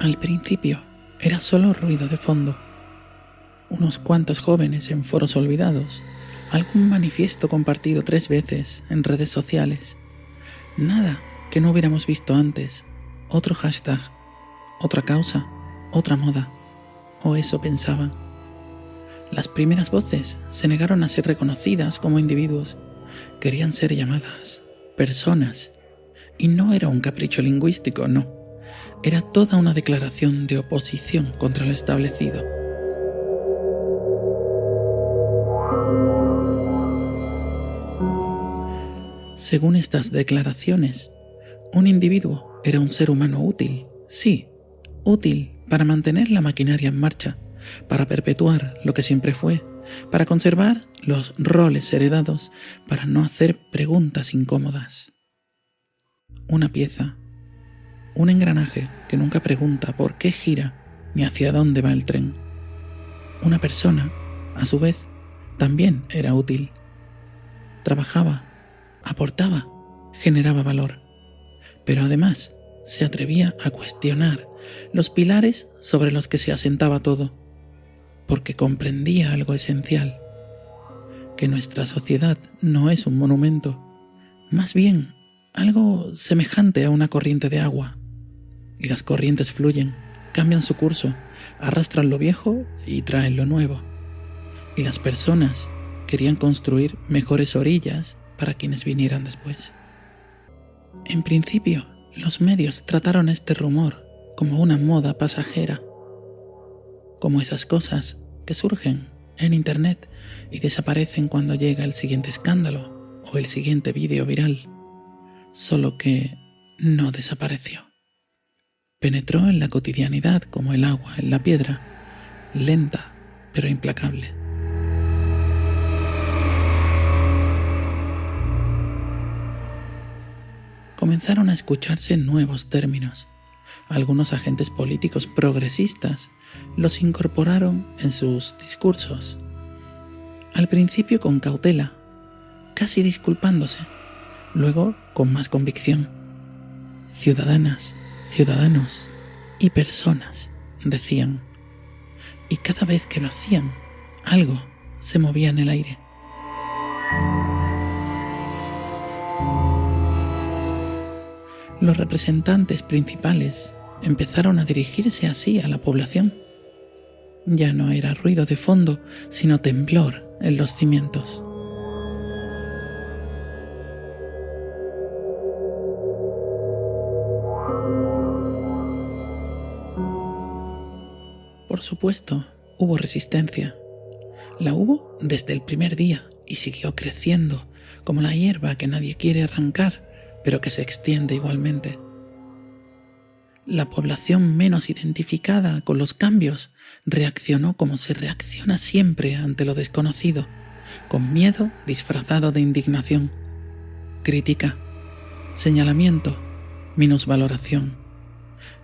Al principio era solo ruido de fondo, unos cuantos jóvenes en foros olvidados, algún manifiesto compartido 3 veces en redes sociales, nada que no hubiéramos visto antes, otro hashtag, otra causa, otra moda, o eso pensaban. Las primeras voces se negaron a ser reconocidas como individuos, querían ser llamadas personas, y no era un capricho lingüístico, no. Era toda una declaración de oposición contra lo establecido. Según estas declaraciones, un individuo era un ser humano útil, sí, útil para mantener la maquinaria en marcha, para perpetuar lo que siempre fue, para conservar los roles heredados, para no hacer preguntas incómodas. Una pieza, un engranaje que nunca pregunta por qué gira ni hacia dónde va el tren. Una persona, a su vez, también era útil. Trabajaba, aportaba, generaba valor, pero además se atrevía a cuestionar los pilares sobre los que se asentaba todo, porque comprendía algo esencial, que nuestra sociedad no es un monumento, más bien algo semejante a una corriente de agua. Y las corrientes fluyen, cambian su curso, arrastran lo viejo y traen lo nuevo. Y las personas querían construir mejores orillas para quienes vinieran después. En principio, los medios trataron este rumor como una moda pasajera, como esas cosas que surgen en internet y desaparecen cuando llega el siguiente escándalo o el siguiente vídeo viral, solo que no desapareció. Penetró en la cotidianidad como el agua en la piedra, lenta pero implacable. Comenzaron a escucharse nuevos términos. Algunos agentes políticos progresistas los incorporaron en sus discursos. Al principio con cautela, casi disculpándose, luego con más convicción. Ciudadanas, ciudadanos y personas, decían. Y cada vez que lo hacían, algo se movía en el aire. Los representantes principales empezaron a dirigirse así a la población. Ya no era ruido de fondo, sino temblor en los cimientos. Por supuesto, hubo resistencia. La hubo desde el primer día y siguió creciendo, como la hierba que nadie quiere arrancar, pero que se extiende igualmente. La población menos identificada con los cambios reaccionó como se reacciona siempre ante lo desconocido, con miedo disfrazado de indignación, crítica, señalamiento, minusvaloración,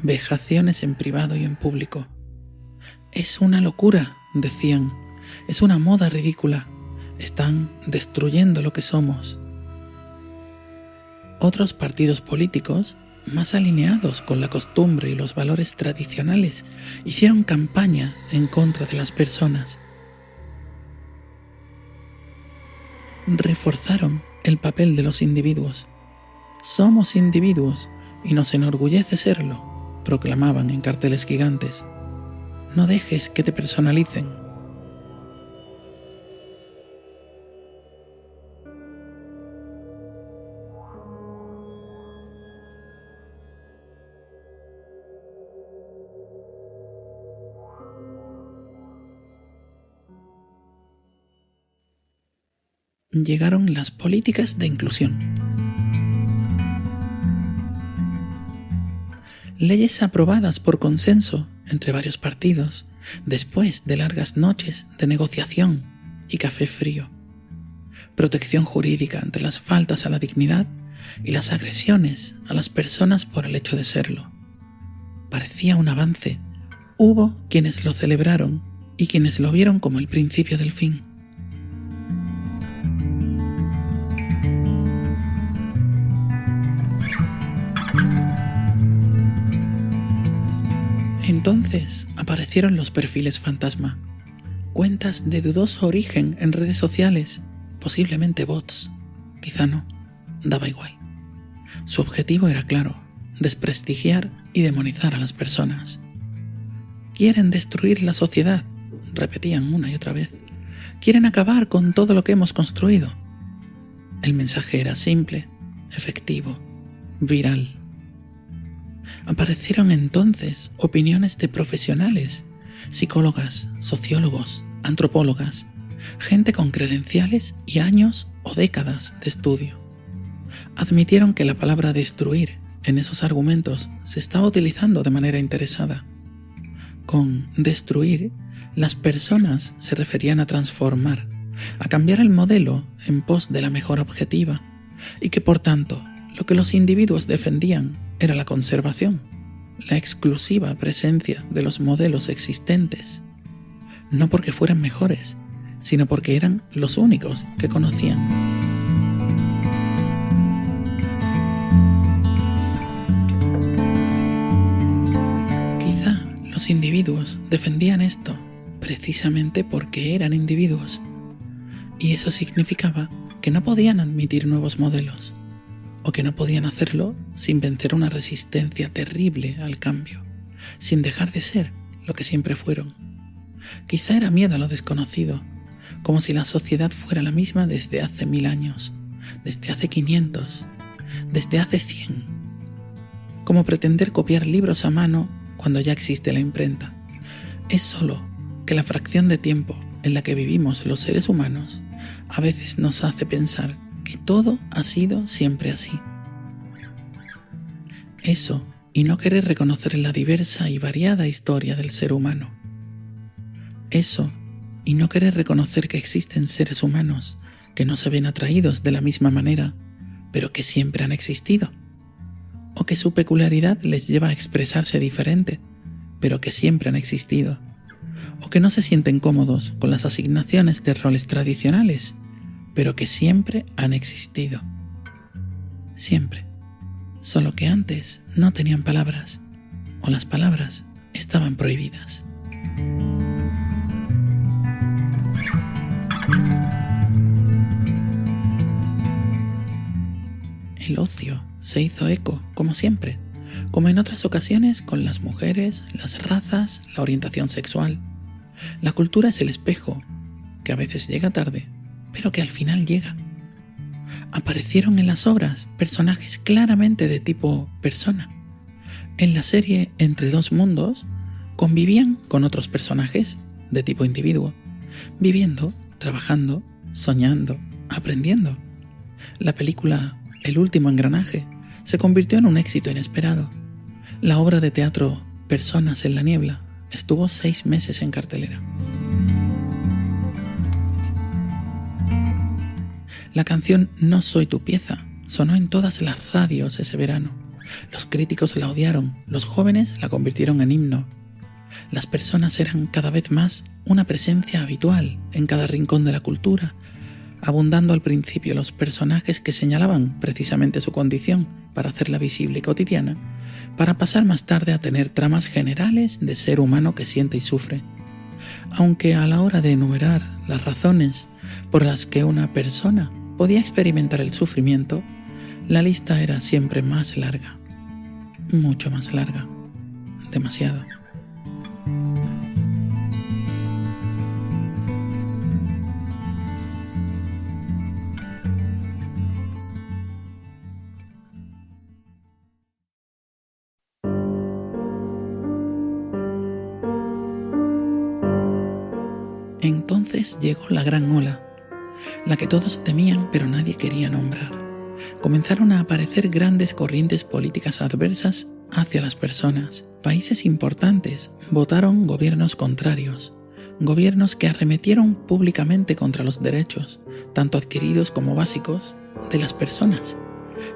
vejaciones en privado y en público. Es una locura, decían, es una moda ridícula, están destruyendo lo que somos. Otros partidos políticos, más alineados con la costumbre y los valores tradicionales, hicieron campaña en contra de las personas. Reforzaron el papel de los individuos. Somos individuos y nos enorgullece serlo, proclamaban en carteles gigantes. No dejes que te personalicen. Llegaron las políticas de inclusión. Leyes aprobadas por consenso entre varios partidos, después de largas noches de negociación y café frío. Protección jurídica ante las faltas a la dignidad y las agresiones a las personas por el hecho de serlo. Parecía un avance. Hubo quienes lo celebraron y quienes lo vieron como el principio del fin. Entonces aparecieron los perfiles fantasma, cuentas de dudoso origen en redes sociales, posiblemente bots, quizá no, daba igual. Su objetivo era claro: desprestigiar y demonizar a las personas. Quieren destruir la sociedad, repetían una y otra vez. Quieren acabar con todo lo que hemos construido. El mensaje era simple, efectivo, viral. Aparecieron entonces opiniones de profesionales, psicólogas, sociólogos, antropólogas, gente con credenciales y años o décadas de estudio. Admitieron que la palabra destruir en esos argumentos se estaba utilizando de manera interesada. Con destruir, las personas se referían a transformar, a cambiar el modelo en pos de la mejora objetiva, y que por tanto lo que los individuos defendían era la conservación, la exclusiva presencia de los modelos existentes, no porque fueran mejores, sino porque eran los únicos que conocían. Quizá los individuos defendían esto precisamente porque eran individuos, y eso significaba que no podían admitir nuevos modelos, o que no podían hacerlo sin vencer una resistencia terrible al cambio, sin dejar de ser lo que siempre fueron. Quizá era miedo a lo desconocido, como si la sociedad fuera la misma desde hace 1000 años, desde hace 500, desde hace 100. Como pretender copiar libros a mano cuando ya existe la imprenta. Es solo que la fracción de tiempo en la que vivimos los seres humanos a veces nos hace pensar que todo ha sido siempre así. Eso, y no querer reconocer la diversa y variada historia del ser humano. Eso, y no querer reconocer que existen seres humanos que no se ven atraídos de la misma manera, pero que siempre han existido. O que su peculiaridad les lleva a expresarse diferente, pero que siempre han existido. O que no se sienten cómodos con las asignaciones de roles tradicionales, pero que siempre han existido. Siempre. Solo que antes no tenían palabras, o las palabras estaban prohibidas. El ocio se hizo eco, como siempre, como en otras ocasiones, con las mujeres, las razas, la orientación sexual. La cultura es el espejo, que a veces llega tarde, pero que al final llega. Aparecieron en las obras personajes claramente de tipo persona. En la serie Entre dos mundos, convivían con otros personajes de tipo individuo, viviendo, trabajando, soñando, aprendiendo. La película El último engranaje se convirtió en un éxito inesperado. La obra de teatro Personas en la niebla estuvo 6 meses en cartelera. La canción No soy tu pieza sonó en todas las radios ese verano. Los críticos la odiaron, los jóvenes la convirtieron en himno. Las personas eran cada vez más una presencia habitual en cada rincón de la cultura, abundando al principio los personajes que señalaban precisamente su condición para hacerla visible y cotidiana, para pasar más tarde a tener tramas generales de ser humano que siente y sufre. Aunque a la hora de enumerar las razones por las que una persona podía experimentar el sufrimiento, la lista era siempre más larga, mucho más larga, demasiado. Entonces llegó la gran ola, la que todos temían pero nadie quería nombrar. Comenzaron a aparecer grandes corrientes políticas adversas hacia las personas. Países importantes votaron gobiernos contrarios, gobiernos que arremetieron públicamente contra los derechos, tanto adquiridos como básicos, de las personas.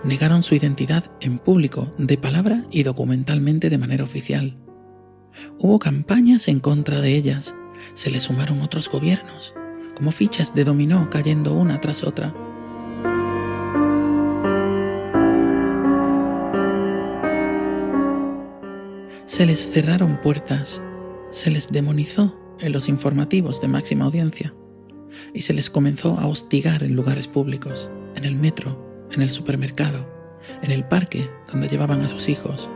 Negaron su identidad en público, de palabra y documentalmente de manera oficial. Hubo campañas en contra de ellas. Se le sumaron otros gobiernos, como fichas de dominó cayendo una tras otra. Se les cerraron puertas, se les demonizó en los informativos de máxima audiencia y se les comenzó a hostigar en lugares públicos, en el metro, en el supermercado, en el parque donde llevaban a sus hijos.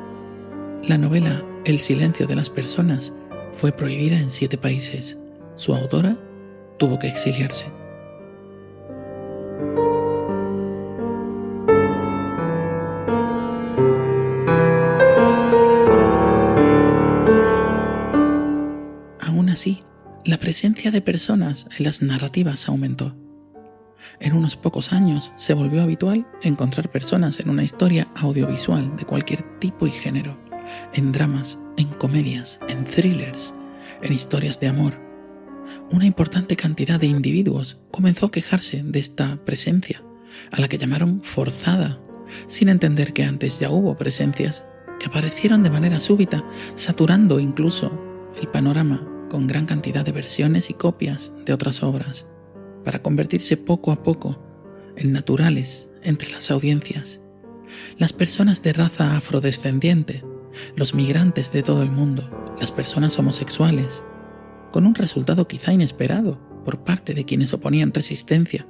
La novela El silencio de las personas fue prohibida en 7 países. Su autora tuvo que exiliarse. Aún así, la presencia de personas en las narrativas aumentó. En unos pocos años se volvió habitual encontrar personas en una historia audiovisual de cualquier tipo y género, en dramas, en comedias, en thrillers, en historias de amor. Una importante cantidad de individuos comenzó a quejarse de esta presencia, a la que llamaron forzada, sin entender que antes ya hubo presencias que aparecieron de manera súbita, saturando incluso el panorama con gran cantidad de versiones y copias de otras obras, para convertirse poco a poco en naturales entre las audiencias. Las personas de raza afrodescendiente, los migrantes de todo el mundo, las personas homosexuales, con un resultado quizá inesperado por parte de quienes oponían resistencia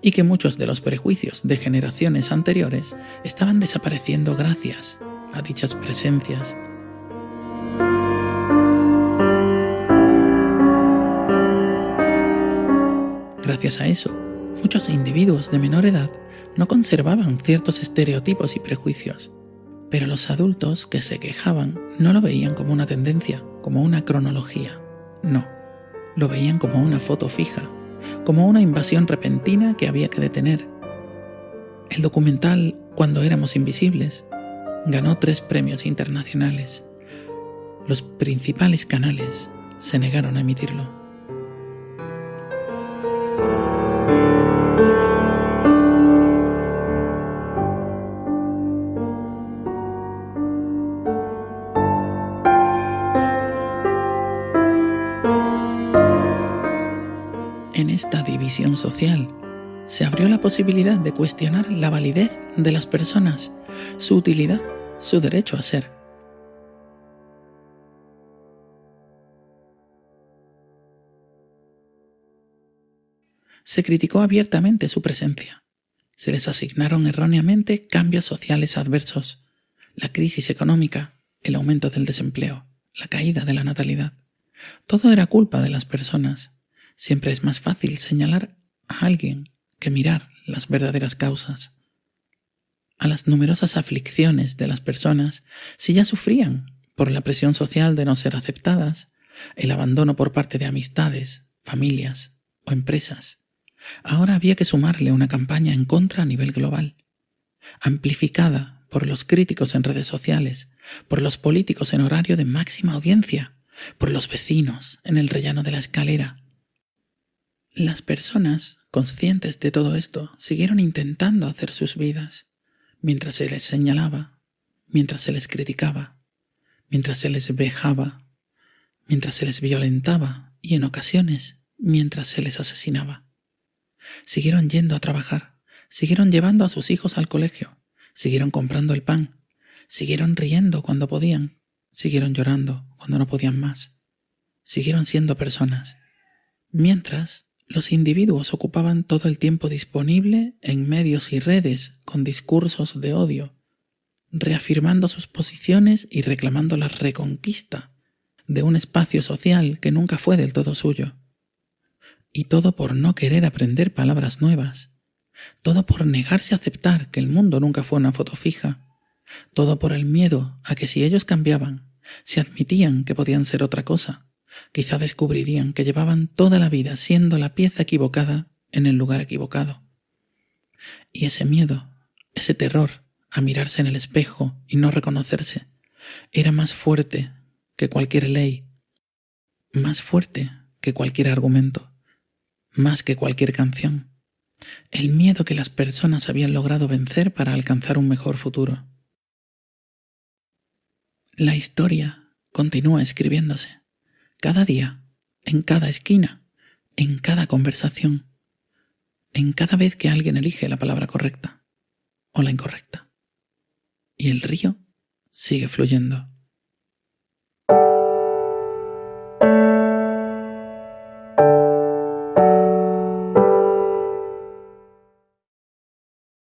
y que muchos de los prejuicios de generaciones anteriores estaban desapareciendo gracias a dichas presencias. Gracias a eso, muchos individuos de menor edad no conservaban ciertos estereotipos y prejuicios, pero los adultos que se quejaban no lo veían como una tendencia, como una cronología. No, lo veían como una foto fija, como una invasión repentina que había que detener. El documental Cuando éramos invisibles ganó 3 premios internacionales. Los principales canales se negaron a emitirlo. En esta división social se abrió la posibilidad de cuestionar la validez de las personas, su utilidad, su derecho a ser. Se criticó abiertamente su presencia. Se les asignaron erróneamente cambios sociales adversos, la crisis económica, el aumento del desempleo, la caída de la natalidad. Todo era culpa de las personas. Siempre es más fácil señalar a alguien que mirar las verdaderas causas. A las numerosas aflicciones de las personas, si ya sufrían por la presión social de no ser aceptadas, el abandono por parte de amistades, familias o empresas, ahora había que sumarle una campaña en contra a nivel global, amplificada por los críticos en redes sociales, por los políticos en horario de máxima audiencia, por los vecinos en el rellano de la escalera. Las personas, conscientes de todo esto, siguieron intentando hacer sus vidas, mientras se les señalaba, mientras se les criticaba, mientras se les vejaba, mientras se les violentaba y, en ocasiones, mientras se les asesinaba. Siguieron yendo a trabajar, siguieron llevando a sus hijos al colegio, siguieron comprando el pan, siguieron riendo cuando podían, siguieron llorando cuando no podían más, siguieron siendo personas, mientras los individuos ocupaban todo el tiempo disponible en medios y redes con discursos de odio, reafirmando sus posiciones y reclamando la reconquista de un espacio social que nunca fue del todo suyo. Y todo por no querer aprender palabras nuevas, todo por negarse a aceptar que el mundo nunca fue una foto fija, todo por el miedo a que si ellos cambiaban, si admitían que podían ser otra cosa, quizá descubrirían que llevaban toda la vida siendo la pieza equivocada en el lugar equivocado. Y ese miedo, ese terror a mirarse en el espejo y no reconocerse, era más fuerte que cualquier ley, más fuerte que cualquier argumento, más que cualquier canción. El miedo que las personas habían logrado vencer para alcanzar un mejor futuro. La historia continúa escribiéndose. Cada día, en cada esquina, en cada conversación, en cada vez que alguien elige la palabra correcta o la incorrecta. Y el río sigue fluyendo.